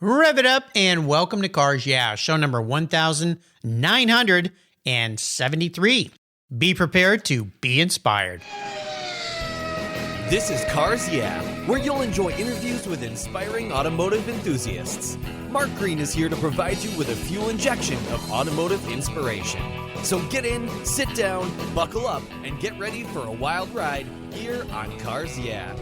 Rev it up and welcome to Cars Yeah, show number 1973. Be prepared to be inspired. This is Cars Yeah, where you'll enjoy interviews with inspiring automotive enthusiasts. Mark Green is here to provide you with a fuel injection of automotive inspiration. So get in, sit down, buckle up, and get ready for a wild ride here on Cars Yeah.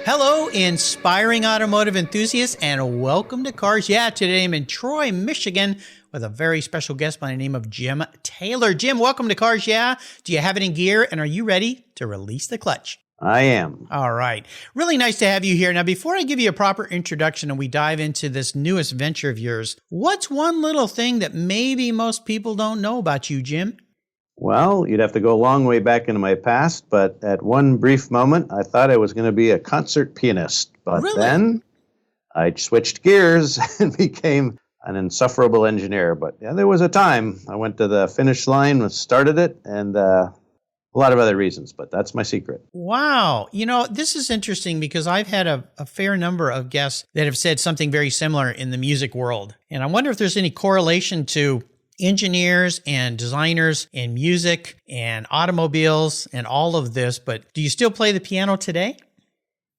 Hello, inspiring automotive enthusiasts, and welcome to Cars Yeah. Today I'm in Troy, Michigan, with a very special guest by the name of Jim Taylor. Jim, welcome to Cars Yeah. Do you have it in gear, and are you ready to release the clutch? I am. All right. Really nice to have you here. Now, before I give you a proper introduction and we dive into this newest venture of yours, what's one little thing that maybe most people don't know about you, Jim? Well, you'd have to go a long way back into my past, but at one brief moment, I thought I was going to be a concert pianist. But Really? Then I switched gears and became an insufferable engineer. But yeah, there was a time I went to the finish line and started it, and a lot of other reasons, but that's my secret. Wow. You know, this is interesting because I've had a fair number of guests that have said something very similar in the music world. And I wonder if there's any correlation to engineers and designers and music and automobiles and all of this. But do you still play the piano today?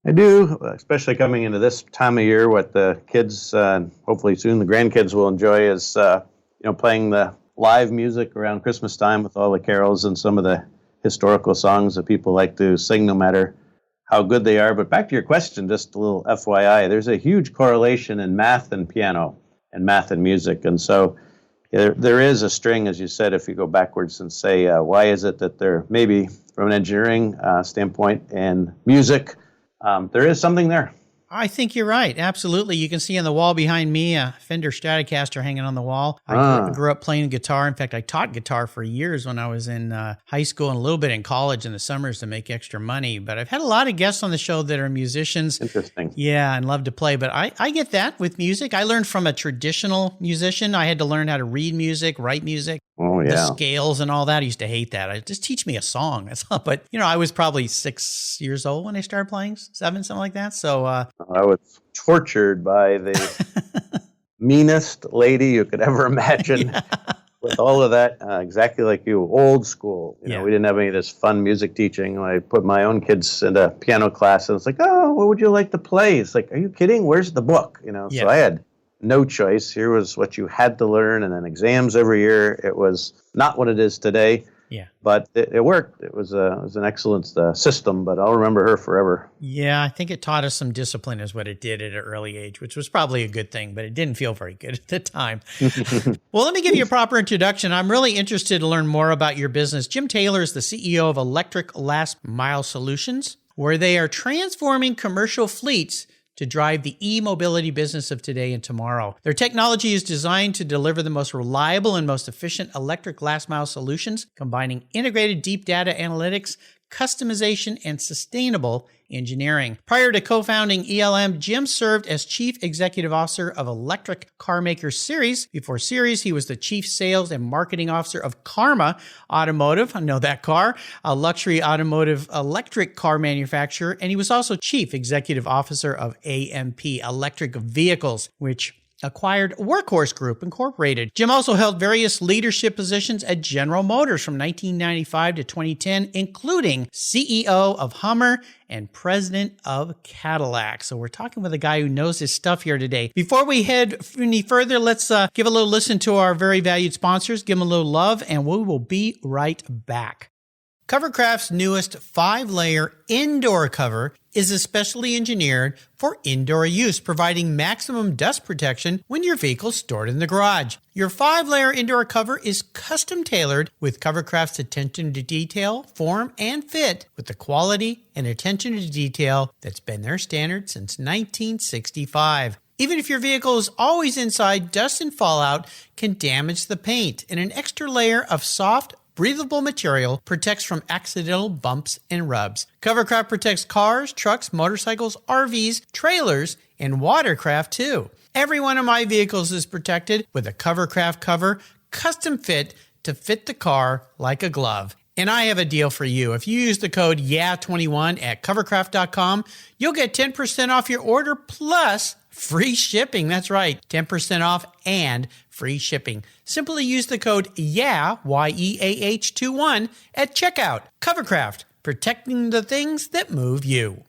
I do, especially coming into this time of year. What the kids, hopefully soon the grandkids will enjoy is, playing the live music around Christmas time with all the carols and some of the historical songs that people like to sing no matter how good they are. But back to your question, just a little FYI, there's a huge correlation in math and piano and math and music. And so there is a string, as you said, if you go backwards and say, why is it that there maybe from an engineering standpoint and music, there is something there. I think you're right. Absolutely. You can see on the wall behind me a Fender Stratocaster hanging on the wall. I grew up playing guitar. In fact, I taught guitar for years when I was in high school and a little bit in college in the summers to make extra money. But I've had a lot of guests on the show that are musicians. Interesting. Yeah, and love to play. But I get that with music. I learned from a traditional musician. I had to learn how to read music, write music. Oh, yeah. The scales and all that. I used to hate that. Just teach me a song. That's all. But, I was probably 6 years old when I started playing, 7, something like that. So I was tortured by the meanest lady you could ever imagine. Yeah. With all of that, exactly like you, old school. We didn't have any of this fun music teaching. I put my own kids into piano class, and it's like, oh, what would you like to play? It's like, are you kidding? Where's the book? So I had no choice. Here was what you had to learn, and then exams every year. It was not what it is today. Yeah, but it worked. It was an excellent system, but I'll remember her forever. Yeah, I think it taught us some discipline is what it did at an early age, which was probably a good thing, but it didn't feel very good at the time. Well, let me give you a proper introduction. I'm really interested to learn more about your business. Jim Taylor is the CEO of Electric Last Mile Solutions, where they are transforming commercial fleets to drive the e-mobility business of today and tomorrow. Their technology is designed to deliver the most reliable and most efficient electric last mile solutions, combining integrated deep data analytics, customization, and sustainable engineering. Prior to co-founding ELMS, Jim served as Chief Executive Officer of Electric Car Maker Series. Before Series, he was the Chief Sales and Marketing Officer of Karma Automotive. I know that car, a luxury automotive electric car manufacturer. And he was also Chief Executive Officer of AMP Electric Vehicles, which acquired Workhorse Group Incorporated. Jim also held various leadership positions at General Motors from 1995 to 2010, including CEO of Hummer and president of Cadillac. So we're talking with a guy who knows his stuff here today. Before we head any further, let's give a little listen to our very valued sponsors, give them a little love, and we will be right back. Covercraft's newest 5-layer indoor cover is especially engineered for indoor use, providing maximum dust protection when your vehicle's stored in the garage. Your 5-layer indoor cover is custom tailored with Covercraft's attention to detail, form, and fit with the quality and attention to detail that's been their standard since 1965. Even if your vehicle is always inside, dust and fallout can damage the paint, and an extra layer of soft, breathable material protects from accidental bumps and rubs. Covercraft protects cars, trucks, motorcycles, RVs, trailers, and watercraft too. Every one of my vehicles is protected with a Covercraft cover, custom fit to fit the car like a glove. And I have a deal for you. If you use the code YEAH21 at covercraft.com, you'll get 10% off your order plus free shipping. That's right, 10% off and free shipping. Simply use the code YEAH, YEAH21 at checkout. Covercraft, protecting the things that move you.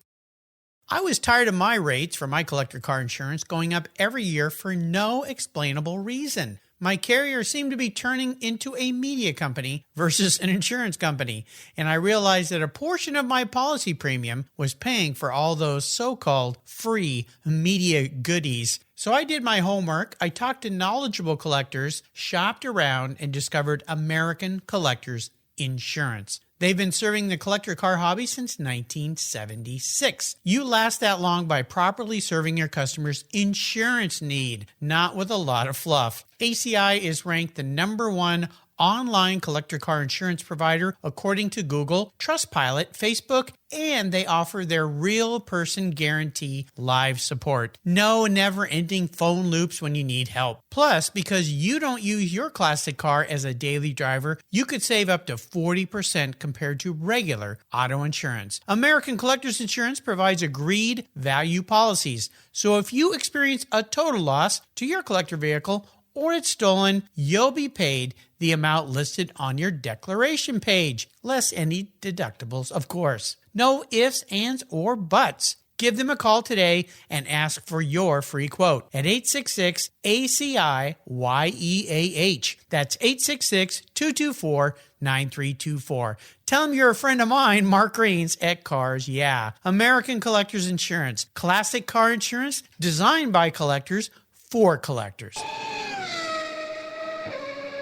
I was tired of my rates for my collector car insurance going up every year for no explainable reason. My carrier seemed to be turning into a media company versus an insurance company, and I realized that a portion of my policy premium was paying for all those so-called free media goodies. So I did my homework, I talked to knowledgeable collectors, shopped around, and discovered American Collectors Insurance. They've been serving the collector car hobby since 1976. You last that long by properly serving your customers' insurance need, not with a lot of fluff. ACI is ranked the #1 online collector car insurance provider according to Google, Trustpilot, Facebook, and they offer their real person guarantee live support. No never-ending phone loops when you need help. Plus, because you don't use your classic car as a daily driver, you could save up to 40% compared to regular auto insurance. American Collectors Insurance provides agreed value policies. So if you experience a total loss to your collector vehicle or it's stolen, you'll be paid the amount listed on your declaration page, less any deductibles, of course. No ifs, ands, or buts. Give them a call today and ask for your free quote at 866-ACI-YEAH. That's 866-224-9324. Tell them you're a friend of mine, Mark Greens at Cars Yeah. American Collectors Insurance. Classic car insurance designed by collectors for collectors.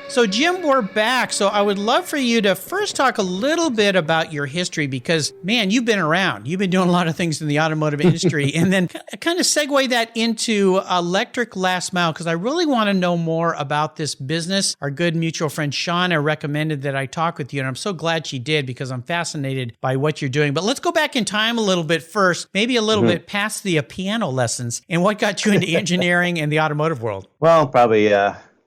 So, Jim, we're back. So I would love for you to first talk a little bit about your history because, man, you've been around. You've been doing a lot of things in the automotive industry. And then kind of segue that into electric last mile because I really want to know more about this business. Our good mutual friend Shauna recommended that I talk with you, and I'm so glad she did because I'm fascinated by what you're doing. But let's go back in time a little bit first, maybe a little bit past the piano lessons and what got you into engineering and the automotive world. Well, probably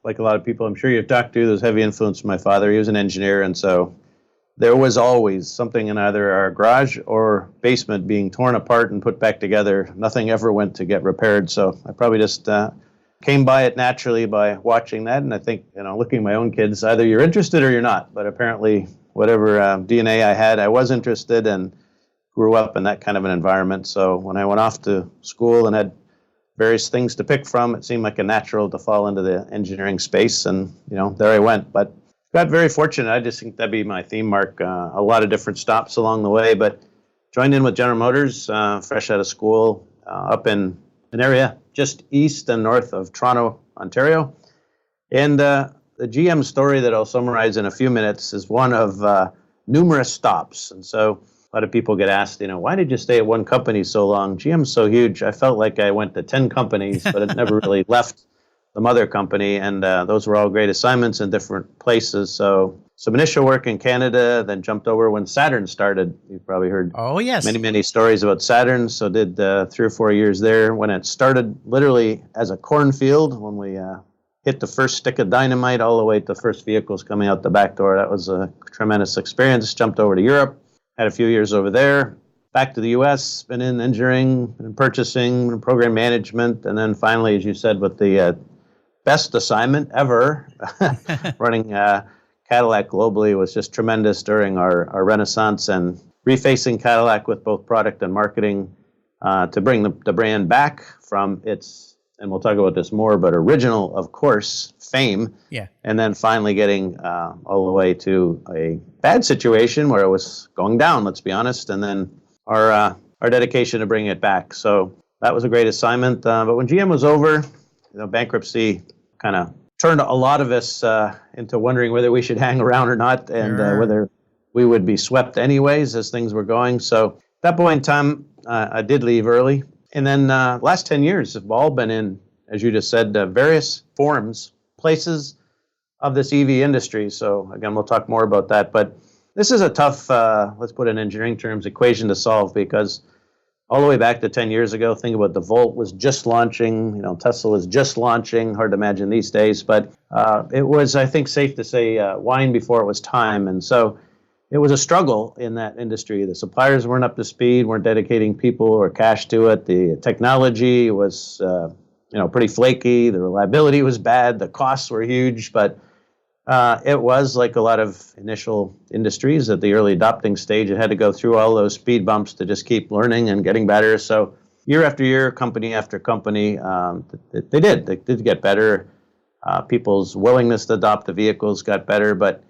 like a lot of people I'm sure you've talked to, there's heavy influence from my father. He was an engineer, and so there was always something in either our garage or basement being torn apart and put back together. Nothing ever went to get repaired, so I probably just came by it naturally by watching that. And I think, looking at my own kids, either you're interested or you're not, but apparently whatever DNA I had, I was interested and grew up in that kind of an environment. So when I went off to school and had various things to pick from, it seemed like a natural to fall into the engineering space, and there I went. But got very fortunate. I just think that'd be my theme, Mark. A lot of different stops along the way, but joined in with General Motors fresh out of school up in an area just east and north of Toronto, Ontario. And the GM story that I'll summarize in a few minutes is one of numerous stops. And so a lot of people get asked, why did you stay at one company so long? GM's so huge. I felt like I went to 10 companies, but it never really left the mother company. And those were all great assignments in different places. So some initial work in Canada, then jumped over when Saturn started. You've probably heard many stories about Saturn. So did 3 or 4 years there when it started literally as a cornfield when we hit the first stick of dynamite all the way to the first vehicles coming out the back door. That was a tremendous experience. Jumped over to Europe. Had a few years over there, back to the U.S., been in engineering, and purchasing, and program management, and then finally, as you said, with the best assignment ever, running Cadillac globally was just tremendous during our renaissance and refacing Cadillac with both product and marketing to bring the brand back from its, and we'll talk about this more, but original, of course, fame. Yeah. And then finally getting all the way to a bad situation where it was going down, let's be honest, and then our dedication to bring it back. So that was a great assignment. But when GM was over, bankruptcy kind of turned a lot of us into wondering whether we should hang around or not, and whether we would be swept anyways as things were going. So at that point in time, I did leave early. And then last 10 years have all been in, as you just said, various forms, places of this EV industry. So again, we'll talk more about that. But this is a tough, let's put it in engineering terms, equation to solve, because all the way back to 10 years ago, think about the Volt was just launching, Tesla was just launching, hard to imagine these days. But it was, I think, safe to say wine before it was time. And so it was a struggle in that industry. The suppliers weren't up to speed, weren't dedicating people or cash to it. The technology was, pretty flaky. The reliability was bad. The costs were huge, but it was like a lot of initial industries at the early adopting stage. It had to go through all those speed bumps to just keep learning and getting better. So year after year, company after company, they did get better. People's willingness to adopt the vehicles got better, but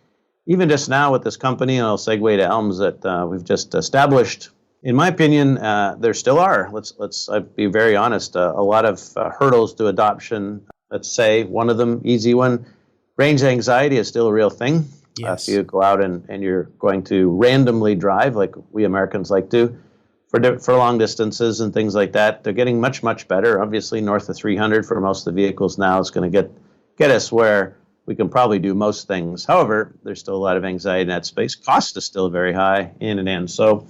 even just now with this company, and I'll segue to ELMS that we've just established, in my opinion, there still are, let's be very honest, a lot of hurdles to adoption. Let's say one of them, easy one, range anxiety is still a real thing. Yes. If you go out and you're going to randomly drive, like we Americans like to, for long distances and things like that, they're getting much, much better. Obviously, north of 300 for most of the vehicles now is going to get us where we can probably do most things. However, there's still a lot of anxiety in that space. Cost is still very high in and in. So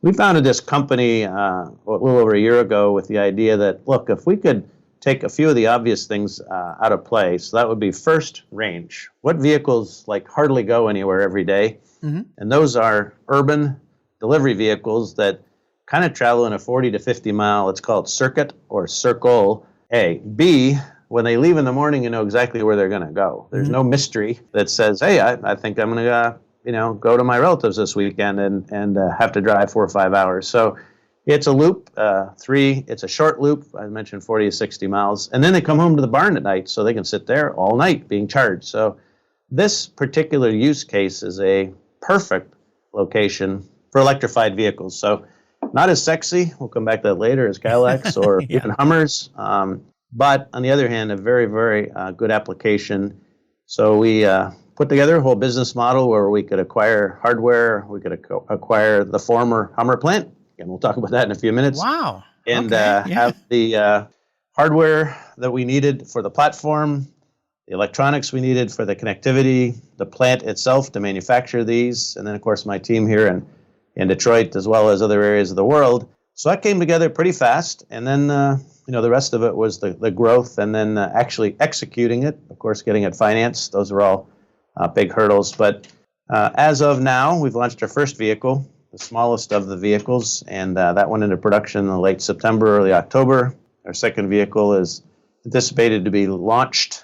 we founded this company a little over a year ago with the idea that, look, if we could take a few of the obvious things out of play, so that would be first, range. What vehicles hardly go anywhere every day? Mm-hmm. And those are urban delivery vehicles that kind of travel in a 40 to 50 mile, let's call it circuit or circle A. B, when they leave in the morning, you know exactly where they're going to go. There's no mystery that says, hey, I think I'm going to go to my relatives this weekend and have to drive 4 or 5 hours. So it's a loop. 3, it's a short loop. I mentioned 40 to 60 miles. And then they come home to the barn at night, so they can sit there all night being charged. So this particular use case is a perfect location for electrified vehicles. So not as sexy, we'll come back to that later, as Cadillacs or even Hummers. But on the other hand, a very, very good application. So we put together a whole business model where we could acquire hardware, we could acquire the former Hummer plant, and we'll talk about that in a few minutes. Wow. And have the hardware that we needed for the platform, the electronics we needed for the connectivity, the plant itself to manufacture these, and then, of course, my team here in Detroit, as well as other areas of the world. So that came together pretty fast, and then the rest of it was the growth, and then actually executing it. Of course, getting it financed. Those are all big hurdles. But as of now, we've launched our first vehicle, the smallest of the vehicles, and that went into production in late September, early October. Our second vehicle is anticipated to be launched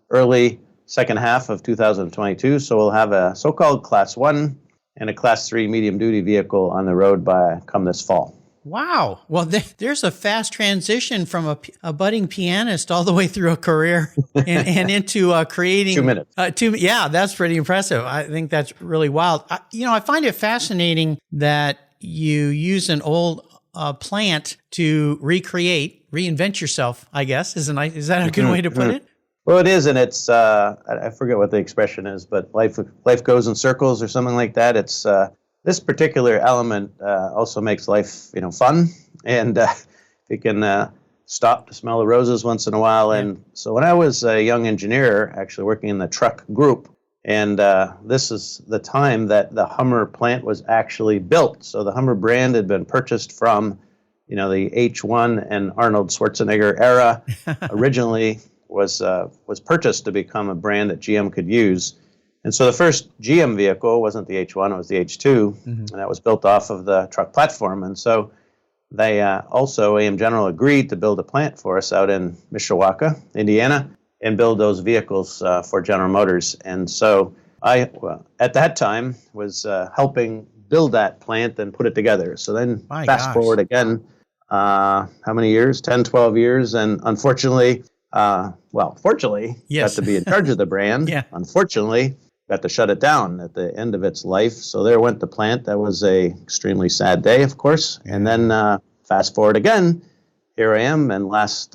early second half of 2022. So we'll have a so-called Class 1 and a Class 3 medium-duty vehicle on the road come this fall. Wow. Well, there's a fast transition from a budding pianist all the way through a career and into creating 2 minutes. Yeah, that's pretty impressive. I think that's really wild. I find it fascinating that you use an old plant to reinvent yourself, I guess. Is that a good way to put it? Well, it is, and it's, I forget what the expression is, but life goes in circles or something like that. It's, this particular element also makes life, fun, and you can stop to smell the roses once in a while. And so when I was a young engineer, actually working in the truck group, and this is the time that the Hummer plant was actually built. So the Hummer brand had been purchased from, the H1 and Arnold Schwarzenegger era. Originally was purchased to become a brand that GM could use. And so the first GM vehicle wasn't the H1, it was the H2, and that was built off of the truck platform. And so they also, AM General, agreed to build a plant for us out in Mishawaka, Indiana, and build those vehicles for General Motors. And so I, at that time, was helping build that plant and put it together. So then forward again, how many years? 10, 12 years. And unfortunately, fortunately, got to be in charge of the brand. Unfortunately, got to shut it down at the end of its life. So there went the plant. That was a extremely sad day, of course. And then fast forward again, here I am, and last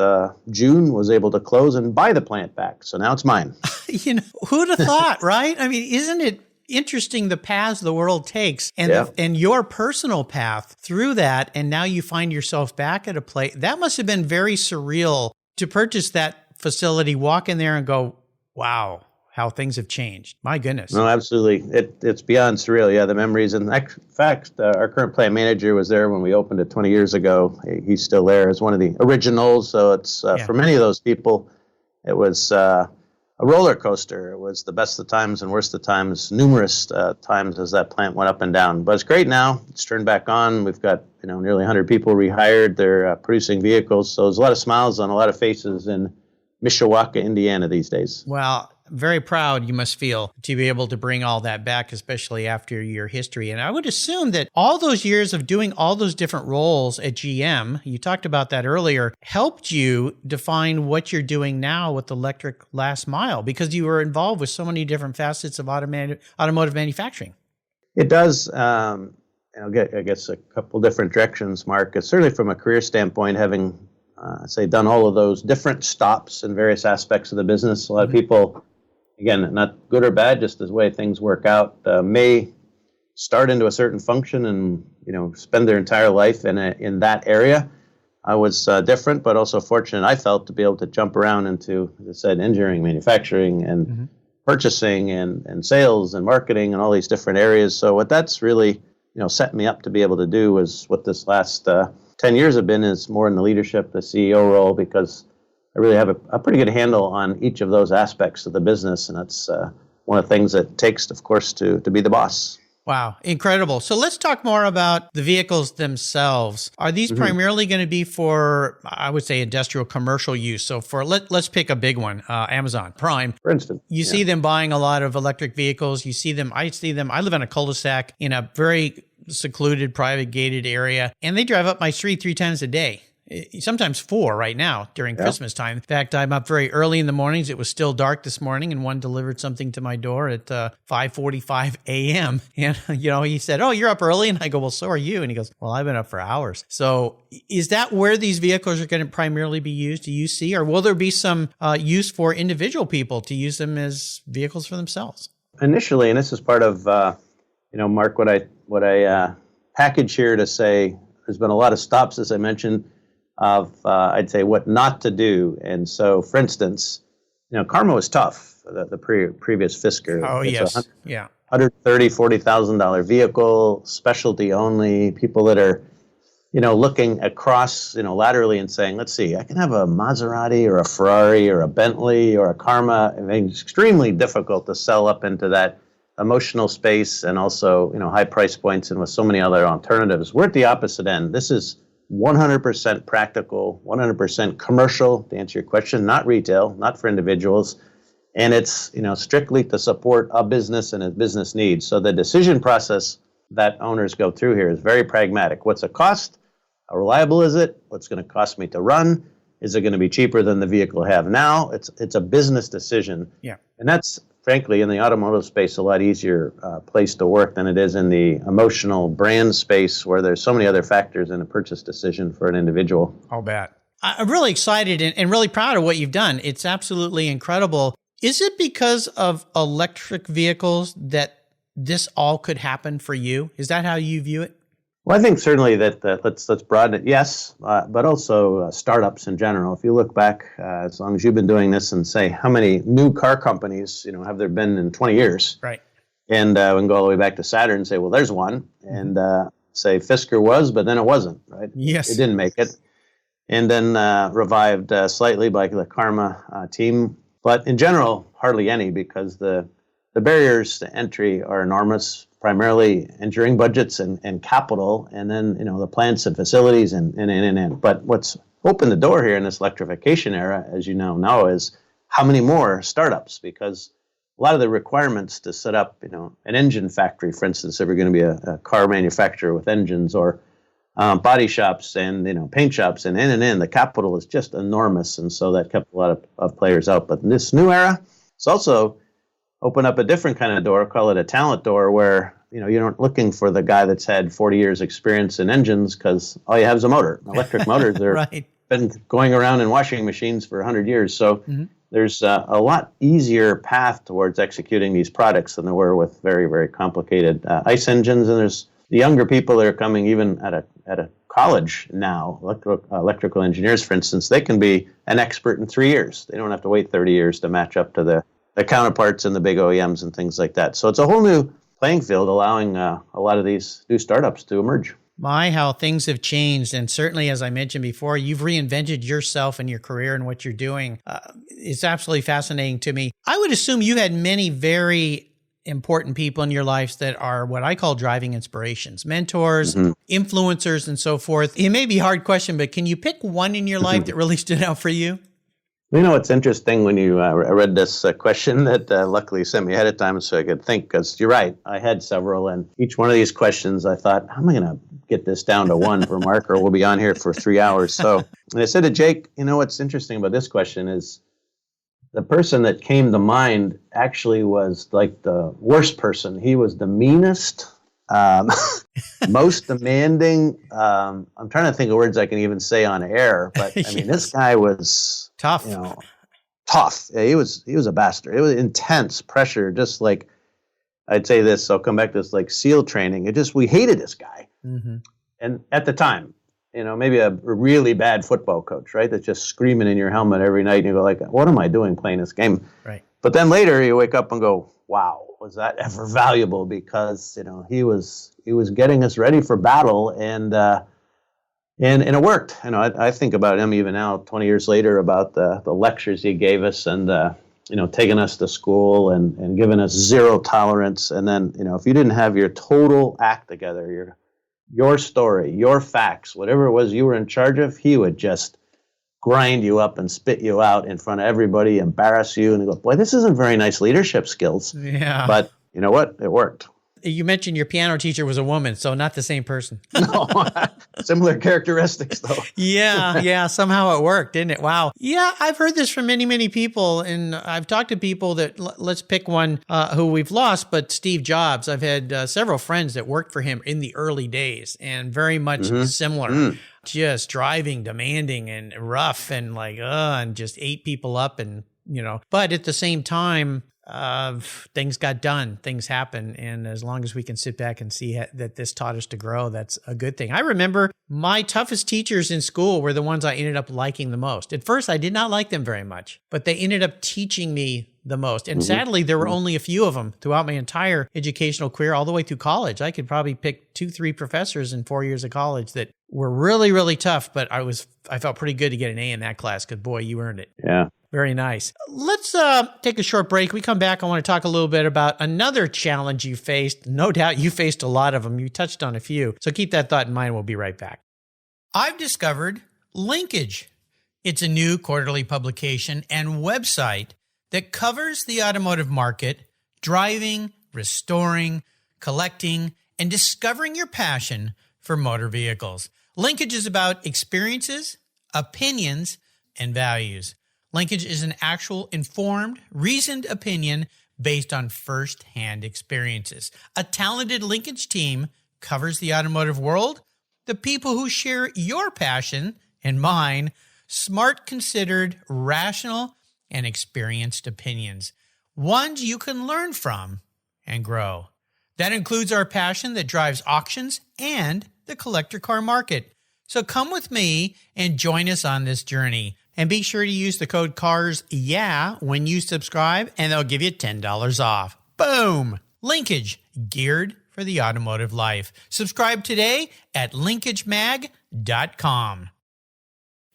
June was able to close and buy the plant back. So now it's mine. Who'd have thought, right? I mean, isn't it interesting the paths the world takes and your personal path through that, and now you find yourself back at a place. That must have been very surreal to purchase that facility, walk in there and go, wow, how things have changed. My goodness. No, absolutely. It's beyond surreal. Yeah, the memories. And in fact, our current plant manager was there when we opened it 20 years ago. He's still there as one of the originals. So it's for many of those people, it was a roller coaster. It was the best of times and worst of times, numerous times as that plant went up and down. But it's great now. It's turned back on. We've got nearly 100 people rehired. They're producing vehicles. So there's a lot of smiles on a lot of faces in Mishawaka, Indiana these days. Well, very proud you must feel to be able to bring all that back, especially after your history. And I would assume that all those years of doing all those different roles at GM, you talked about that earlier, helped you define what you're doing now with electric last mile, because you were involved with so many different facets of automotive manufacturing. It does. I guess a couple different directions, Mark. Certainly from a career standpoint, having, done all of those different stops in various aspects of the business. A lot of people, again, not good or bad, just the way things work out, may start into a certain function and, spend their entire life in that area. I was different, but also fortunate, I felt, to be able to jump around into, as I said, engineering, manufacturing, and purchasing, and sales, and marketing, and all these different areas. So what that's really, set me up to be able to do was what this last 10 years have been, is more in the leadership, the CEO role, because I really have a pretty good handle on each of those aspects of the business. And that's one of the things that it takes, of course, to be the boss. Wow, incredible. So let's talk more about the vehicles themselves. Are these primarily going to be for, I would say, industrial commercial use? So for let's pick a big one, Amazon Prime. For instance. You see them buying a lot of electric vehicles. I live in a cul-de-sac in a very secluded, private gated area, and they drive up my street 3 times a day. Sometimes 4 right now during Christmas time. In fact, I'm up very early in the mornings. It was still dark this morning, and one delivered something to my door at 5:45 a.m. And, he said, "Oh, you're up early?" And I go, "Well, so are you." And he goes, "Well, I've been up for hours." So is that where these vehicles are going to primarily be used, do you see? Or will there be some use for individual people to use them as vehicles for themselves? Initially, and this is part of, Mark, what I package here to say, there's been a lot of stops, as I mentioned, of, I'd say, what not to do. And so, for instance, Karma was tough, the previous Fisker. Oh, it's yes. Yeah. $130,000, $40,000 vehicle, specialty only, people that are, looking across, laterally and saying, let's see, I can have a Maserati or a Ferrari or a Bentley or a Karma. I mean, it's extremely difficult to sell up into that emotional space, and also, high price points, and with so many other alternatives. We're at the opposite end. This is 100% practical, 100% commercial, to answer your question, not retail, not for individuals. And it's, strictly to support a business and a business needs. So the decision process that owners go through here is very pragmatic. What's the cost? How reliable is it? What's going to cost me to run? Is it going to be cheaper than the vehicle I have now? It's a business decision. Yeah. And that's, frankly, in the automotive space, a lot easier place to work than it is in the emotional brand space, where there's so many other factors in a purchase decision for an individual. I'll bet. I'm really excited and really proud of what you've done. It's absolutely incredible. Is it because of electric vehicles that this all could happen for you? Is that how you view it? Well, I think certainly that let's broaden it, yes, but also startups in general. If you look back, as long as you've been doing this, and say how many new car companies, have there been in 20 years? Right. And we can go all the way back to Saturn and say, well, there's one. And say Fisker was, but then it wasn't, right? Yes. It didn't make it. And then revived slightly by the Karma team. But in general, hardly any, because the barriers to entry are enormous. Primarily engineering budgets and capital, and then, the plants and facilities and. But what's opened the door here in this electrification era, as you know, is how many more startups, because a lot of the requirements to set up, an engine factory, for instance, if you're going to be a car manufacturer with engines, or body shops and, paint shops and, the capital is just enormous. And so that kept a lot of players out. But in this new era, it's also open up a different kind of door, call it a talent door, where you aren't looking for the guy that's had 40 years experience in engines, because all you have is a motor. Electric motors are right. Been going around in washing machines for 100 years. So there's a lot easier path towards executing these products than there were with very, very complicated ICE engines. And there's the younger people that are coming even at a college now, electrical engineers, for instance. They can be an expert in 3 years. They don't have to wait 30 years to match up to the counterparts in the big OEMs and things like that. So it's a whole new playing field, allowing a lot of these new startups to emerge. My, how things have changed. And certainly, as I mentioned before, you've reinvented yourself and your career and what you're doing. It's absolutely fascinating to me. I would assume you had many very important people in your lives that are what I call driving inspirations, mentors, influencers, and so forth. It may be a hard question, but can you pick one in your life that really stood out for you? You know, it's interesting when you read this question that luckily sent me ahead of time so I could think, because you're right, I had several, and each one of these questions I thought, how am I going to get this down to one for Mark, or we'll be on here for 3 hours. So and I said to Jake, you know, what's interesting about this question is the person that came to mind actually was like the worst person. He was the meanest, most demanding. I'm trying to think of words I can even say on air, but I mean, this guy was tough. You know, tough. Yeah, he was a bastard. It was intense pressure. Just like I'd say this, I'll come back to this, like SEAL training. We hated this guy. And at the time, you know, maybe a really bad football coach, right? That's just screaming in your helmet every night, and you go like, what am I doing playing this game? Right. But then later you wake up and go, wow, was that ever valuable? Because, you know, he was getting us ready for battle, and it worked. You know, I think about him even now, 20 years later, about the lectures he gave us, and you know, taking us to school and giving us zero tolerance. And then, you know, if you didn't have your total act together, your story, your facts, whatever it was you were in charge of, he would just grind you up and spit you out in front of everybody, embarrass you, and go, boy, this isn't very nice leadership skills. Yeah. But you know what? It worked. You mentioned your piano teacher was a woman, so not the same person. No, similar characteristics, though. Yeah, somehow it worked, didn't it? Wow. Yeah, I've heard this from many, many people, and I've talked to people that, let's pick one who we've lost, but Steve Jobs. I've had several friends that worked for him in the early days, and very much similar. Just driving, demanding, and rough, and like, and just ate people up, and, you know. But at the same time, things got done, things happen. And as long as we can sit back and see that this taught us to grow, that's a good thing. I remember my toughest teachers in school were the ones I ended up liking the most. At first, I did not like them very much, but they ended up teaching me the most. And sadly, there were only a few of them throughout my entire educational career, all the way through college. I could probably pick 2-3 professors in 4 years of college that were really, really tough, but I felt pretty good to get an A in that class, because boy, you earned it. Yeah. Very nice. Let's take a short break. We come back, I want to talk a little bit about another challenge you faced. No doubt you faced a lot of them. You touched on a few. So keep that thought in mind. We'll be right back. I've discovered Linkage. It's a new quarterly publication and website that covers the automotive market, driving, restoring, collecting, and discovering your passion for motor vehicles. Linkage is about experiences, opinions, and values. Linkage is an actual informed, reasoned opinion based on first-hand experiences. A talented Linkage team covers the automotive world, the people who share your passion and mine, smart, considered, rational, and experienced opinions, ones you can learn from and grow. That includes our passion that drives auctions and the collector car market. So come with me and join us on this journey. And be sure to use the code CARSYEAH when you subscribe, and they'll give you $10 off. Boom! Linkage, geared for the automotive life. Subscribe today at linkagemag.com.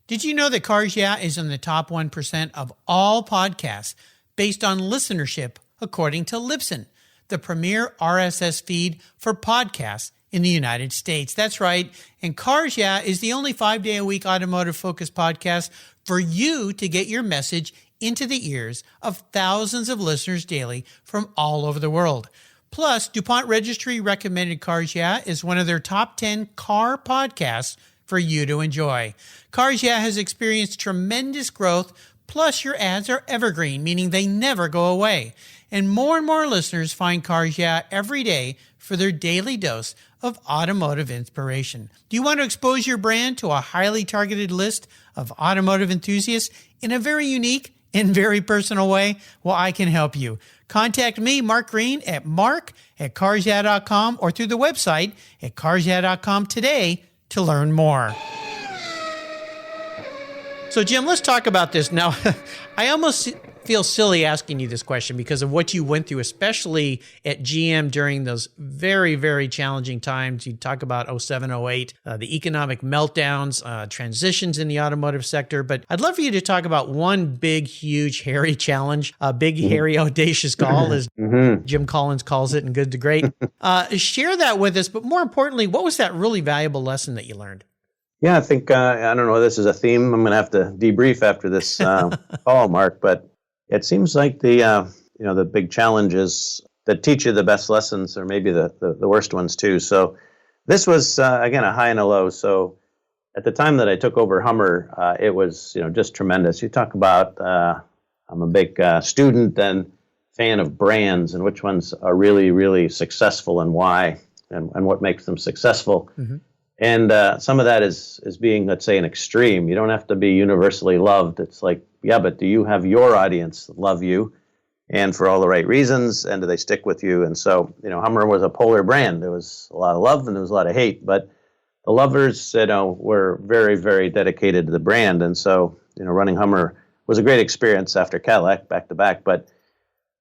Did you know that Cars Yeah is in the top 1% of all podcasts based on listenership, according to Libsyn, the premier RSS feed for podcasts in the United States? That's right. And Cars Yeah is the only 5-day-a-week automotive-focused podcast for you to get your message into the ears of thousands of listeners daily from all over the world. Plus, DuPont Registry recommended Cars Yeah is one of their top 10 car podcasts for you to enjoy. Cars Yeah has experienced tremendous growth, plus your ads are evergreen, meaning they never go away. And more listeners find Cars Yeah every day for their daily dose of automotive inspiration. Do you want to expose your brand to a highly targeted list of automotive enthusiasts in a very unique and very personal way? Well, I can help you. Contact me, Mark Green, at mark@carsyeah.com or through the website at carsyeah.com today to learn more. So, Jim, let's talk about this. Now, I almost feel silly asking you this question because of what you went through, especially at GM during those very, very challenging times. You talk about 07, 08, the economic meltdowns, transitions in the automotive sector. But I'd love for you to talk about one big, huge, hairy challenge, a big, hairy, audacious call, as Jim Collins calls it in Good to Great. Share that with us. But more importantly, what was that really valuable lesson that you learned? Yeah, I think, I don't know, this is a theme. I'm going to have to debrief after this call, Mark, but it seems like the big challenges that teach you the best lessons are maybe the worst ones too. So this was, again, a high and a low. So at the time that I took over Hummer, it was, just tremendous. You talk about, I'm a big student and fan of brands and which ones are really, really successful and why and what makes them successful. Mm-hmm. And some of that is being, let's say, an extreme. You don't have to be universally loved. It's like, yeah, but do you have your audience love you and for all the right reasons? And do they stick with you? And so, Hummer was a polar brand. There was a lot of love and there was a lot of hate. But the lovers, were very, very dedicated to the brand. And so, running Hummer was a great experience after Cadillac back to back. But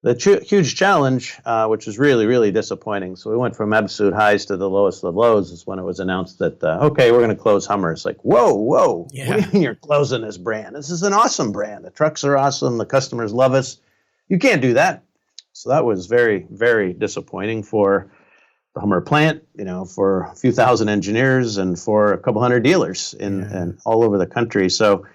the huge challenge, which was really, really disappointing. So we went from absolute highs to the lowest of lows is when it was announced that, okay, we're going to close Hummer. It's like, whoa, yeah. What do you mean you're closing this brand? This is an awesome brand. The trucks are awesome. The customers love us. You can't do that. So that was very, very disappointing for the Hummer plant, for a few thousand engineers and for a couple hundred dealers and all over the country. So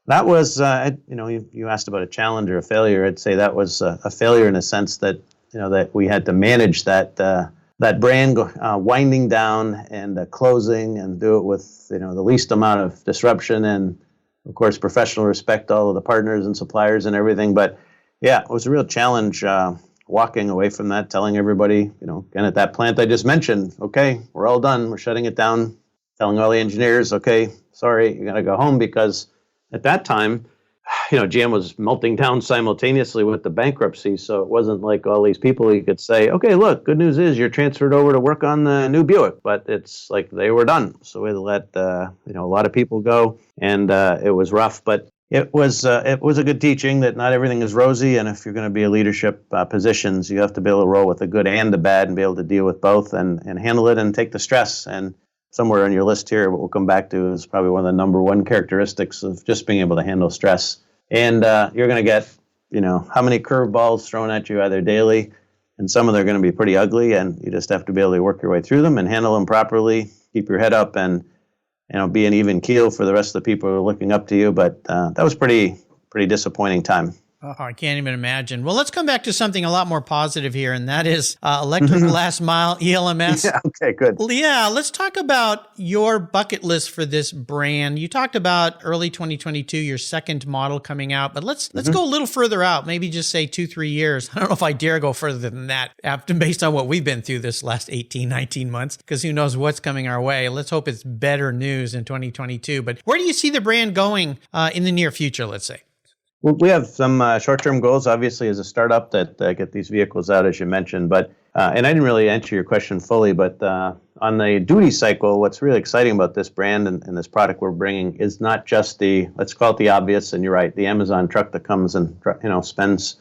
that was, you asked about a challenge or a failure. I'd say that was a failure in a sense that, that we had to manage that brand winding down and closing and do it with, the least amount of disruption and, of course, professional respect to all of the partners and suppliers and everything. But, yeah, it was a real challenge walking away from that, telling everybody, again, at that plant I just mentioned, okay, we're all done. We're shutting it down, telling all the engineers, okay, sorry, you're going to go home because at that time, GM was melting down simultaneously with the bankruptcy. So it wasn't like all these people you could say, okay, look, good news is you're transferred over to work on the new Buick. But it's like they were done. So we had to let, a lot of people go. And it was rough. But it was a good teaching that not everything is rosy. And if you're going to be in leadership positions, you have to be able to roll with the good and the bad and be able to deal with both and handle it and take the stress. And somewhere on your list here, what we'll come back to is probably one of the number one characteristics of just being able to handle stress. And you're going to get, how many curveballs thrown at you either daily, and some of them are going to be pretty ugly, and you just have to be able to work your way through them and handle them properly, keep your head up, and be an even keel for the rest of the people who are looking up to you. But that was pretty disappointing time. Oh, I can't even imagine. Well, let's come back to something a lot more positive here, and that is electric last mile, ELMS. Yeah, okay, good. Well, yeah, let's talk about your bucket list for this brand. You talked about early 2022, your second model coming out, but let's go a little further out, maybe just say 2-3 years. I don't know if I dare go further than that based on what we've been through this last 18, 19 months, because who knows what's coming our way. Let's hope it's better news in 2022. But where do you see the brand going in the near future, let's say? Well, we have some short-term goals, obviously, as a startup that get these vehicles out, as you mentioned. But and I didn't really answer your question fully, but on the duty cycle, what's really exciting about this brand and this product we're bringing is not just let's call it the obvious, and you're right, the Amazon truck that comes and spends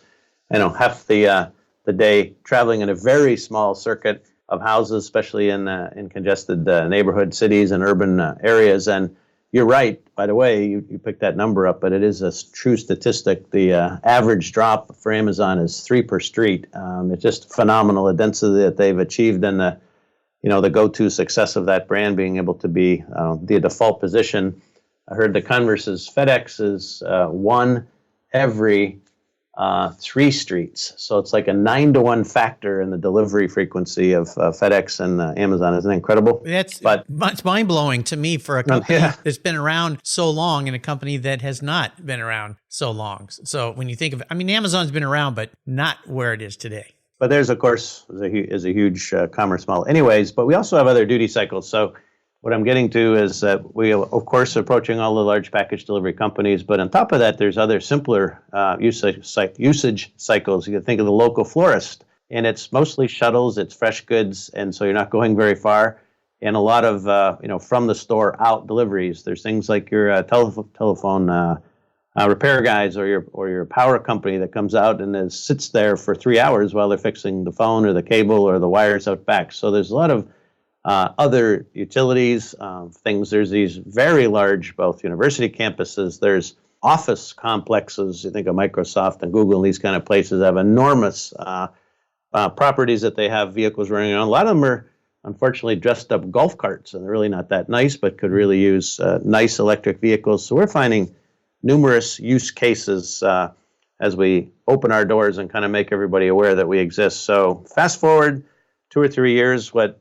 half the day traveling in a very small circuit of houses, especially in congested neighborhood cities and urban areas. And you're right. By the way, you picked that number up, but it is a true statistic. The average drop for Amazon is 3 per street. It's just phenomenal, the density that they've achieved and the go-to success of that brand being able to be the default position. I heard the converse is FedEx is 1 every 3 streets. So it's like a 9-to-1 factor in the delivery frequency of FedEx and Amazon. Isn't that incredible? It's mind-blowing to me for a company that's been around so long and a company that has not been around so long. So when you think of it, Amazon's been around, but not where it is today. But there's, of course, is a huge commerce model. Anyways, but we also have other duty cycles. So what I'm getting to is that we, of course, are approaching all the large package delivery companies. But on top of that, there's other simpler usage cycles. You can think of the local florist, and it's mostly shuttles, it's fresh goods, and so you're not going very far. And a lot of, from the store out deliveries. There's things like your telephone repair guys or your power company that comes out and sits there for 3 hours while they're fixing the phone or the cable or the wires out back. So there's a lot of other utilities, things. There's these very large, both university campuses. There's office complexes. You think of Microsoft and Google and these kind of places have enormous properties that they have vehicles running on. A lot of them are unfortunately dressed up golf carts, and they're really not that nice, but could really use nice electric vehicles. So we're finding numerous use cases as we open our doors and kind of make everybody aware that we exist. So fast forward 2 or 3 years, what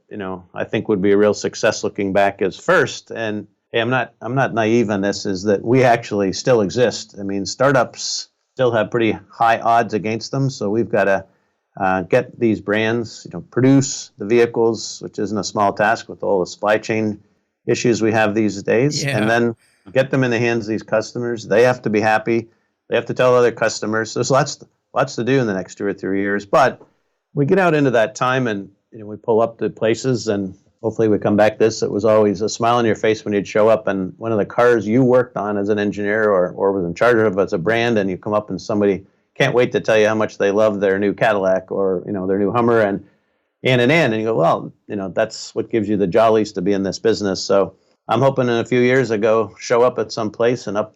I think would be a real success looking back is first, and hey, I'm not naive on this, is that we actually still exist. I mean, startups still have pretty high odds against them, so we've got to get these brands, produce the vehicles, which isn't a small task with all the supply chain issues we have these days, and then get them in the hands of these customers. They have to be happy. They have to tell other customers. There's lots to do in the next 2 or 3 years, but we get out into that time and we pull up to places and hopefully we come back this. It was always a smile on your face when you'd show up and one of the cars you worked on as an engineer or was in charge of as a brand, and you come up and somebody can't wait to tell you how much they love their new Cadillac or their new Hummer and you go, well, that's what gives you the jollies to be in this business. So I'm hoping in a few years I go show up at some place and up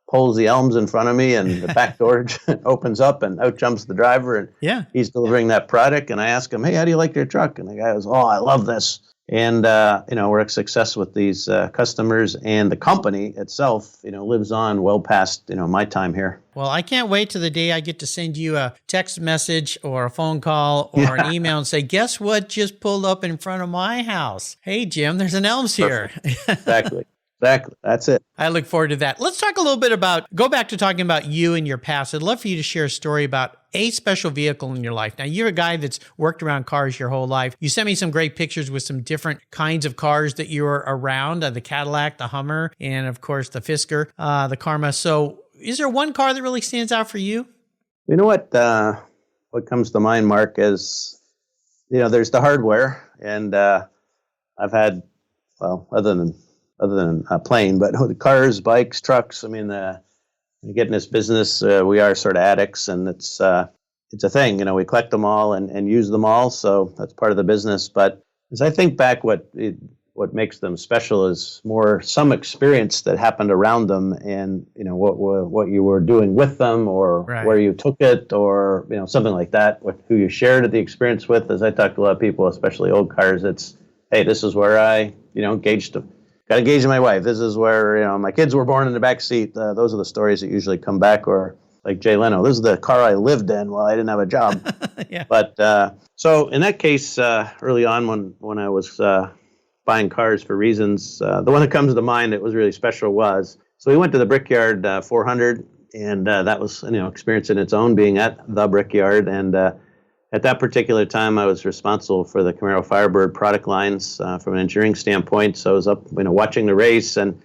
pulls the ELMS in front of me and the back door opens up and out jumps the driver and he's delivering that product. And I ask him, hey, how do you like your truck? And the guy goes, oh, I love this. And, we're a success with these customers, and the company itself, lives on well past, my time here. Well, I can't wait to the day I get to send you a text message or a phone call or an email and say, guess what just pulled up in front of my house? Hey, Jim, there's an ELMS here. Exactly. That's it. I look forward to that. Let's talk a little bit go back to talking about you and your past. I'd love for you to share a story about a special vehicle in your life. Now, you're a guy that's worked around cars your whole life. You sent me some great pictures with some different kinds of cars that you were around, the Cadillac, the Hummer, and of course the Fisker, the Karma. So is there one car that really stands out for you? You know what comes to mind, Mark, is, there's the hardware, and I've had, well, other than a plane, but the cars, bikes, trucks. I mean, when you get in this business, we are sort of addicts, and it's a thing. We collect them all and use them all, so that's part of the business. But as I think back, what makes them special is more some experience that happened around them, and what you were doing with them, or where you took it, or something like that. Who you shared the experience with. As I talk to a lot of people, especially old cars, it's, hey, this is where I engaged them. Got engaged to my wife. This is where, my kids were born in the back seat. Those are the stories that usually come back. Or like Jay Leno, this is the car I lived in while I didn't have a job. Yeah. But so in that case, early on when I was buying cars for reasons, the one that comes to mind that was really special was, so we went to the Brickyard 400, and that was, experience in its own being at the Brickyard. And at that particular time, I was responsible for the Camaro Firebird product lines from an engineering standpoint. So I was up, watching the race, and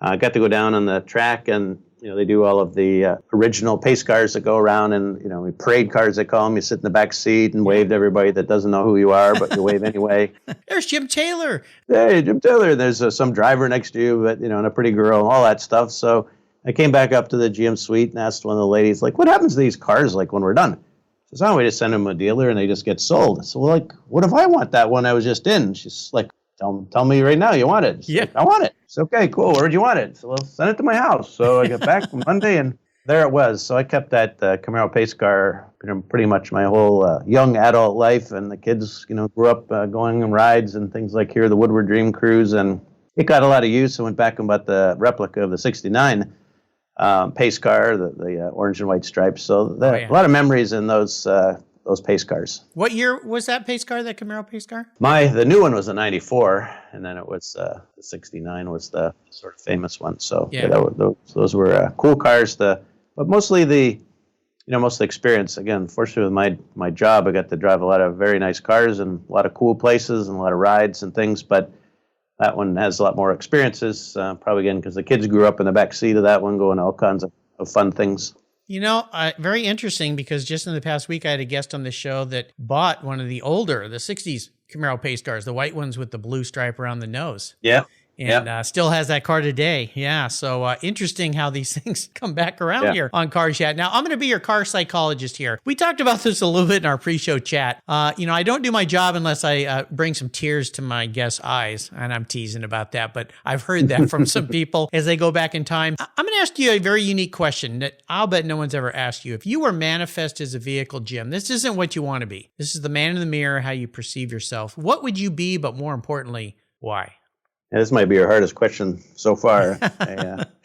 got to go down on the track, and they do all of the original pace cars that go around, and parade cars they call them. You sit in the back seat and wave to everybody that doesn't know who you are, but you wave anyway. There's Jim Taylor. Hey, Jim Taylor. There's some driver next to you, but and a pretty girl, all that stuff. So I came back up to the GM suite and asked one of the ladies, like, what happens to these cars like when we're done? She says, oh, we just send them to a dealer and they just get sold. So, well, like, what if I want that one I was just in? She's like, tell me right now you want it. She's like, I want it. It's okay, cool. Where'd you want it? So, well, send it to my house. So I got back Monday, and there it was. So I kept that Camaro pace car pretty much my whole young adult life, and the kids, grew up going on rides and things like here, the Woodward Dream Cruise, and it got a lot of use. I went back and bought the replica of the '69 pace car, the orange and white stripes. So a lot of memories in those pace cars. What year was that pace car, that Camaro pace car? The new one was a '94, and then it was the '69 was the sort of famous one. So those were cool cars. But mostly most of the experience. Again, fortunately with my job, I got to drive a lot of very nice cars and a lot of cool places and a lot of rides and things. But that one has a lot more experiences, probably again because the kids grew up in the back seat of that one, going to all kinds of fun things. Very interesting, because just in the past week, I had a guest on the show that bought one of the 60s Camaro pace cars, the white ones with the blue stripe around the nose. Yeah. and still has that car today. Yeah. So interesting how these things come back around here on Cars Chat. Now, I'm going to be your car psychologist here. We talked about this a little bit in our pre-show chat. I don't do my job unless I bring some tears to my guests' eyes, and I'm teasing about that, but I've heard that from some people as they go back in time. I'm going to ask you a very unique question that I'll bet no one's ever asked you. If you were manifest as a vehicle, Jim, this isn't what you want to be. This is the man in the mirror, how you perceive yourself. What would you be, but more importantly, why? Yeah, this might be your hardest question so far.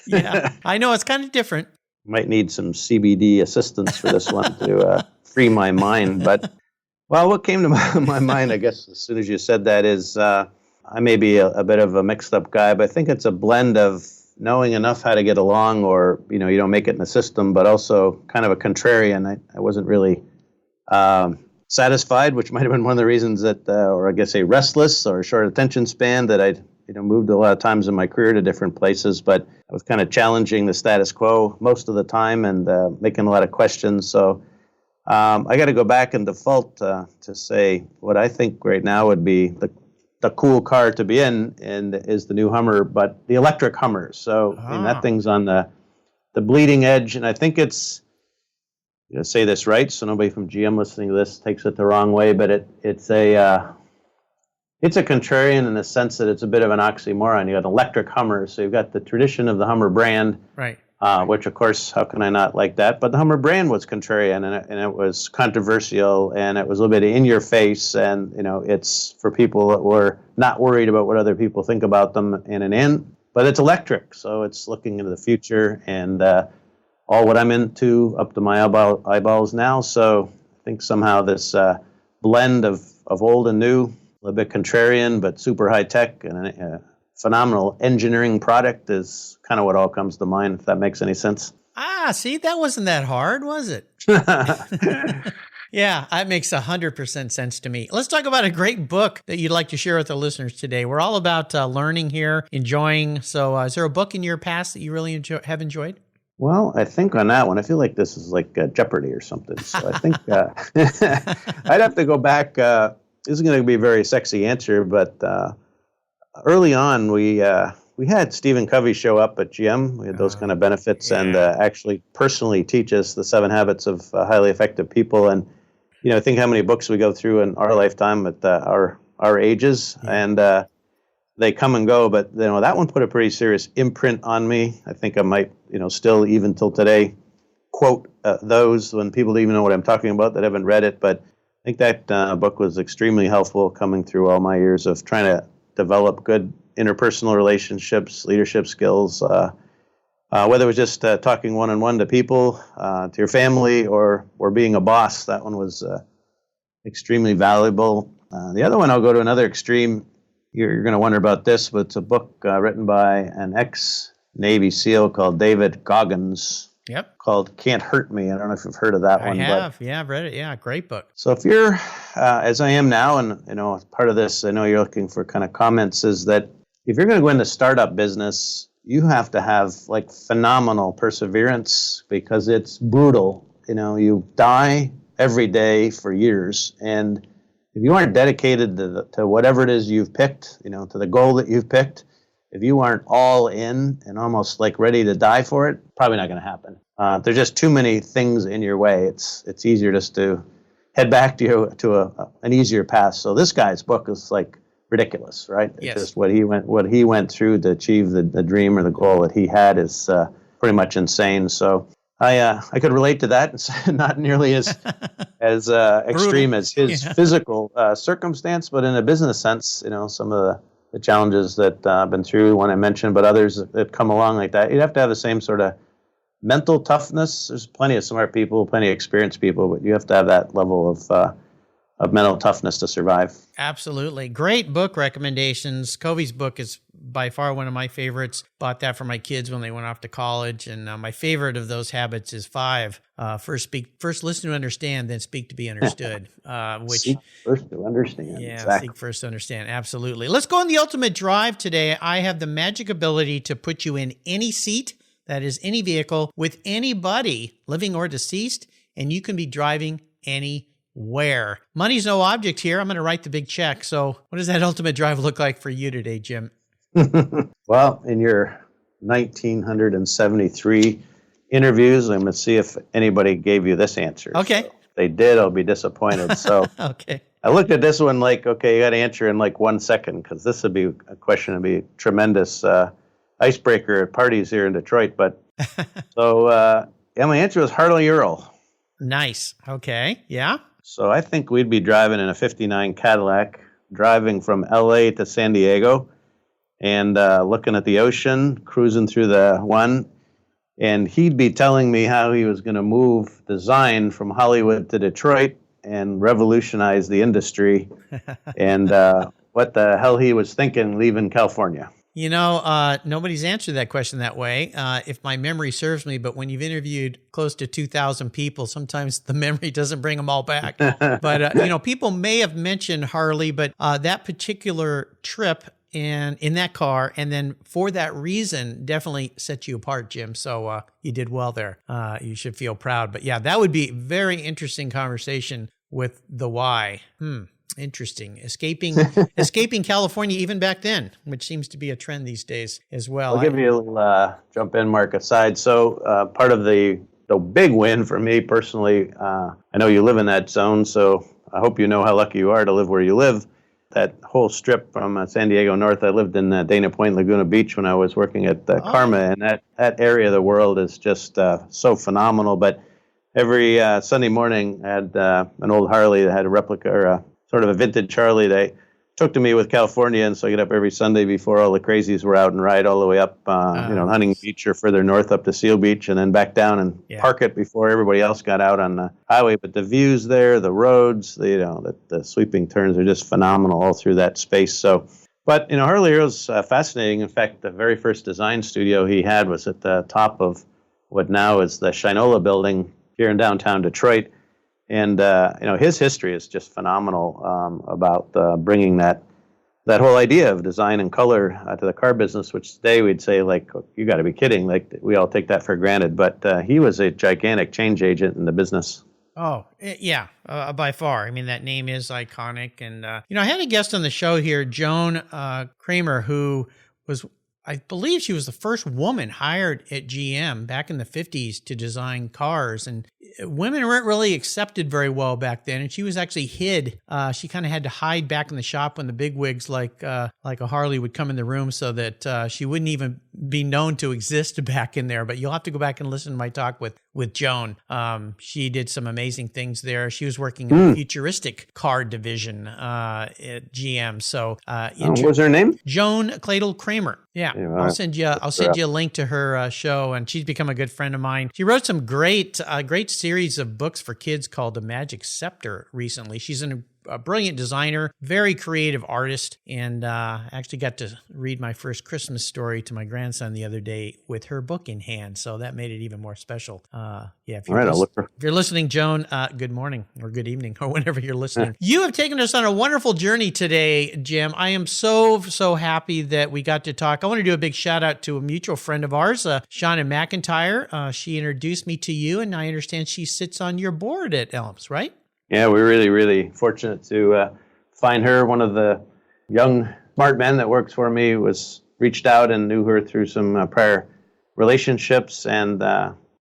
Yeah, I know it's kind of different. Might need some CBD assistance for this one to free my mind. But, well, what came to my mind, I guess, as soon as you said that is I may be a bit of a mixed up guy, but I think it's a blend of knowing enough how to get along, or, you don't make it in the system, but also kind of a contrarian. I wasn't really satisfied, which might have been one of the reasons that, or I guess a restless or short attention span, that I'd moved a lot of times in my career to different places, but I was kind of challenging the status quo most of the time and making a lot of questions. So I got to go back and default to say what I think right now would be the cool car to be in, and is the new Hummer, but the electric Hummer. So that thing's on the bleeding edge, and I think it's, I'm going to say this right, so nobody from GM listening to this takes it the wrong way, but it's a contrarian in the sense that it's a bit of an oxymoron. You got electric Hummer, so you've got the tradition of the Hummer brand, right? Which, of course, how can I not like that? But the Hummer brand was contrarian, and it was controversial, and it was a little bit in your face, and it's for people that were not worried about what other people think about them in an end. But it's electric, so it's looking into the future, and all what I'm into up to my eyeballs now. So I think somehow this blend of old and new, a little bit contrarian, but super high tech, and a phenomenal engineering product is kind of what all comes to mind, if that makes any sense. See, that wasn't that hard, was it? Yeah, that makes 100% sense to me. Let's talk about a great book that you'd like to share with the listeners today. We're all about learning here, enjoying. So is there a book in your past that you really have enjoyed? Well, I think on that one, I feel like this is like Jeopardy or something. So I think I'd have to go back. This is going to be a very sexy answer, but early on, we had Stephen Covey show up at GM. We had those kind of benefits, and actually personally teach us the 7 habits of highly effective people. And think how many books we go through in our lifetime at our ages, and they come and go. But that one put a pretty serious imprint on me. I think I might, still even till today, quote those when people don't even know what I'm talking about that haven't read it. But I think that book was extremely helpful coming through all my years of trying to develop good interpersonal relationships, leadership skills, whether it was just talking one-on-one to people, to your family, or being a boss. That one was extremely valuable. The other one, I'll go to another extreme. You're going to wonder about this, but it's a book written by an ex-Navy SEAL called David Goggins. Yep. Called Can't Hurt Me. I don't know if you've heard of that one. I have. Yeah, I've read it. Yeah, great book. So if you're, as I am now, and part of this, I know you're looking for kind of comments, is that if you're going to go into startup business, you have to have like phenomenal perseverance, because it's brutal. You die every day for years, and if you aren't dedicated to whatever it is you've picked, to the goal that you've picked, if you aren't all in and almost like ready to die for it, probably not going to happen. There's just too many things in your way. It's easier just to head back to an easier path. So this guy's book is like ridiculous, right? Yes. It's just what he went through to achieve the dream or the goal that he had is pretty much insane. So I could relate to that. It's not nearly as extreme as his physical circumstance, but in a business sense, some of the challenges that I've been through, one I mentioned, but others that come along like that, you'd have to have the same sort of mental toughness. There's plenty of smart people, plenty of experienced people, but you have to have that level of mental toughness to survive. Absolutely. Great book recommendations. Covey's book is by far one of my favorites. Bought that for my kids when they went off to college. And my favorite of those habits is 5. First listen to understand, then speak to be understood. Which seek first to understand. Yeah, exactly. Seek first to understand. Absolutely. Let's go on the ultimate drive today. I have the magic ability to put you in any seat, that is any vehicle, with anybody, living or deceased, and you can be driving anywhere. Money's no object here. I'm going to write the big check. So what does that ultimate drive look like for you today, Jim? Well, in your 1973 interviews, I'm going to see if anybody gave you this answer. Okay. So if they did, I'll be disappointed. So Okay. I looked at this one like, okay, you got to answer in like 1 second, because this would be a question to be tremendous icebreaker at parties here in Detroit. But yeah, my answer was Harley Earl. Nice. Okay. Yeah. So I think we'd be driving in a 59 Cadillac, driving from LA to San Diego, and looking at the ocean, cruising through the one. And he'd be telling me how he was going to move design from Hollywood to Detroit and revolutionize the industry, and what the hell he was thinking leaving California. Nobody's answered that question that way, if my memory serves me. But when you've interviewed close to 2,000 people, sometimes the memory doesn't bring them all back. But, people may have mentioned Harley, but that particular trip and in that car, and then for that reason, definitely set you apart, Jim. So you did well there. You should feel proud. But yeah, that would be a very interesting conversation with the why. Interesting. Escaping California even back then, which seems to be a trend these days as well. I'll give you a little jump in, Mark, aside. So part of the big win for me personally, I know you live in that zone, so I hope you know how lucky you are to live where you live. That whole strip from San Diego north, I lived in Dana Point, Laguna Beach when I was working at Karma, and that area of the world is just so phenomenal. But every Sunday morning, I had an old Harley that had a replica, or sort of a vintage Harley. They took to me with California, and so I get up every Sunday before all the crazies were out and ride all the way up, Hunting Beach or further north up to Seal Beach, and then back down and park it before everybody else got out on the highway. But the views there, the roads, the sweeping turns are just phenomenal all through that space. So, but Harley Earl's fascinating. In fact, the very first design studio he had was at the top of what now is the Shinola building here in downtown Detroit. And, his history is just phenomenal about bringing that whole idea of design and color to the car business, which today we'd say, like, you got to be kidding. Like, we all take that for granted. But he was a gigantic change agent in the business. Oh, yeah, by far. I mean, that name is iconic. And, I had a guest on the show here, Joan Kramer, who was, I believe she was the first woman hired at GM back in the 50s to design cars. And women weren't really accepted very well back then. And she was actually hid. She kind of had to hide back in the shop when the bigwigs like a Harley would come in the room, so that she wouldn't even be known to exist back in there. But you'll have to go back and listen to my talk with Joan. She did some amazing things there. She was working in the futuristic car division at GM. So what was her name? Joan Cladle Kramer. Yeah, I'll send you a link to her show, and she's become a good friend of mine. She wrote some great series of books for kids called The Magic Scepter recently. She's a brilliant designer, very creative artist, and actually got to read my first Christmas story to my grandson the other day with her book in hand, so that made it even more special. If you're listening, Joan, good morning or good evening or whenever you're listening. You have taken us on a wonderful journey today, Jim. I am so happy that we got to talk. I want to do a big shout out to a mutual friend of ours, Shauna McIntyre. She introduced me to you, and I understand she sits on your board at ELMS, right? Yeah, we're really, really fortunate to find her. One of the young, smart men that works for me was reached out and knew her through some prior relationships. And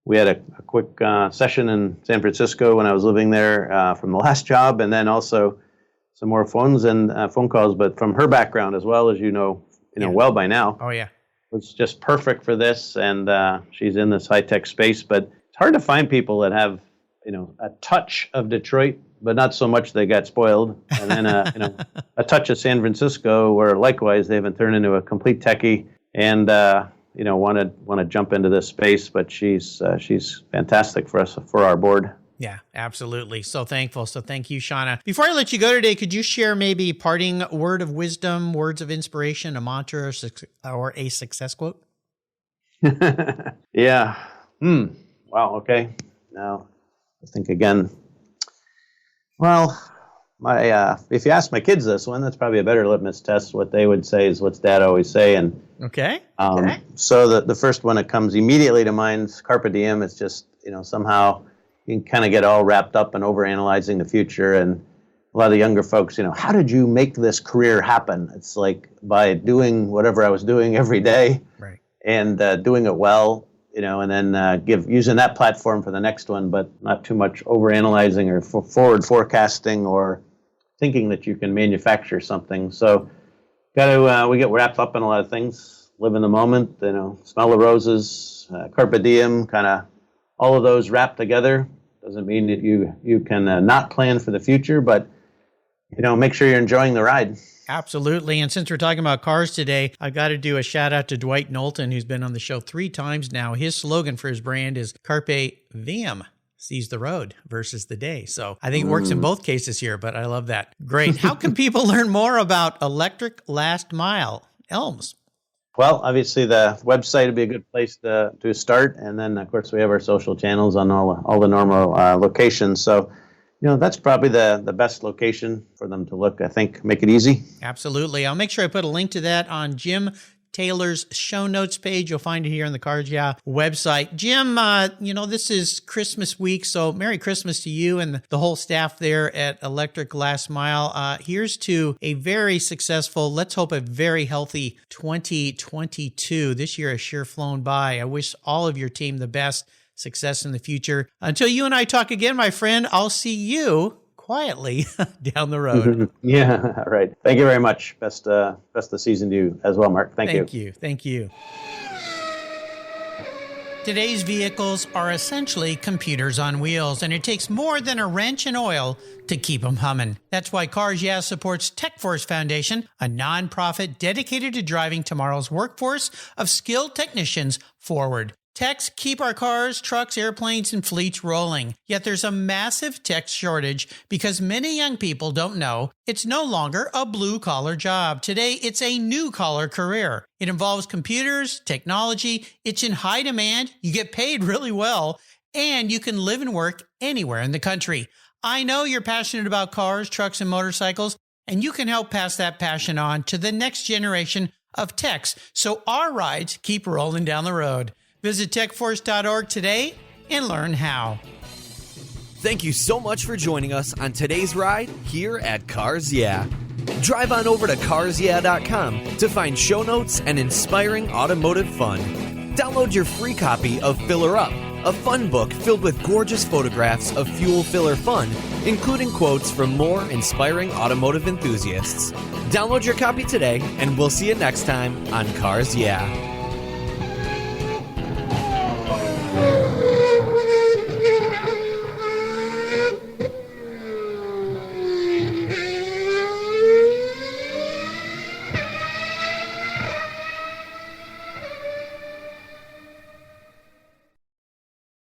we had a quick session in San Francisco when I was living there from the last job, and then also some more phone calls. But from her background, as well as well by now. Oh, yeah. It's just perfect for this. And she's in this high-tech space. But it's hard to find people that have a touch of Detroit, but not so much they got spoiled. And then, a touch of San Francisco, where likewise they haven't turned into a complete techie and, want to jump into this space. But she's fantastic for us, for our board. Yeah, absolutely. So thankful. So thank you, Shauna. Before I let you go today, could you share maybe a parting word of wisdom, words of inspiration, a mantra, or a success quote? Yeah. Wow. Okay. Now, I think again, well, if you ask my kids this one, that's probably a better litmus test. What they would say is what's Dad always say. And okay. So the first one that comes immediately to mind is Carpe Diem. It's just, somehow you can kind of get all wrapped up in overanalyzing the future and lot of the younger folks, how did you make this career happen? It's like by doing whatever I was doing every day, Right. and doing it well, and then using that platform for the next one, but not too much overanalyzing or forward forecasting or thinking that you can manufacture something. So we get wrapped up in a lot of things, live in the moment, smell the roses, carpe diem, kind of all of those wrapped together. Doesn't mean that you can not plan for the future, but make sure you're enjoying the ride. Absolutely. And since we're talking about cars today, I've got to do a shout out to Dwight Knowlton, who's been on the show 3 times now. His slogan for his brand is Carpe Diem, seize the road versus the day. So I think it works in both cases here, but I love that. Great. How can people learn more about Electric Last Mile, ELMS? Well, obviously the website would be a good place to start. And then, of course, we have our social channels on all the normal locations. So, that's probably the best location for them to look, I think. Make it easy. Absolutely. I'll make sure I put a link to that on Jim Taylor's show notes page. You'll find it here on the Cars Yeah website. Jim, this is Christmas week, so Merry Christmas to you and the whole staff there at Electric Last Mile. Here's to a very successful, let's hope a very healthy 2022. This year has sure flown by. I wish all of your team the best. Success in the future. Until you and I talk again, my friend, I'll see you quietly down the road. Yeah, all right. Thank you very much. Best of season to you as well, Mark. Thank you. Thank you. Today's vehicles are essentially computers on wheels, and it takes more than a wrench and oil to keep them humming. That's why Cars Yeah supports TechForce Foundation, a nonprofit dedicated to driving tomorrow's workforce of skilled technicians forward. Techs keep our cars, trucks, airplanes, and fleets rolling. Yet there's a massive tech shortage because many young people don't know it's no longer a blue-collar job. Today, it's a new-collar career. It involves computers, technology, it's in high demand, you get paid really well, and you can live and work anywhere in the country. I know you're passionate about cars, trucks, and motorcycles, and you can help pass that passion on to the next generation of techs so our rides keep rolling down the road. Visit techforce.org today and learn how. Thank you so much for joining us on today's ride here at Cars Yeah. Drive on over to carsyeah.com to find show notes and inspiring automotive fun. Download your free copy of Filler Up, a fun book filled with gorgeous photographs of fuel filler fun, including quotes from more inspiring automotive enthusiasts. Download your copy today, and we'll see you next time on Cars Yeah.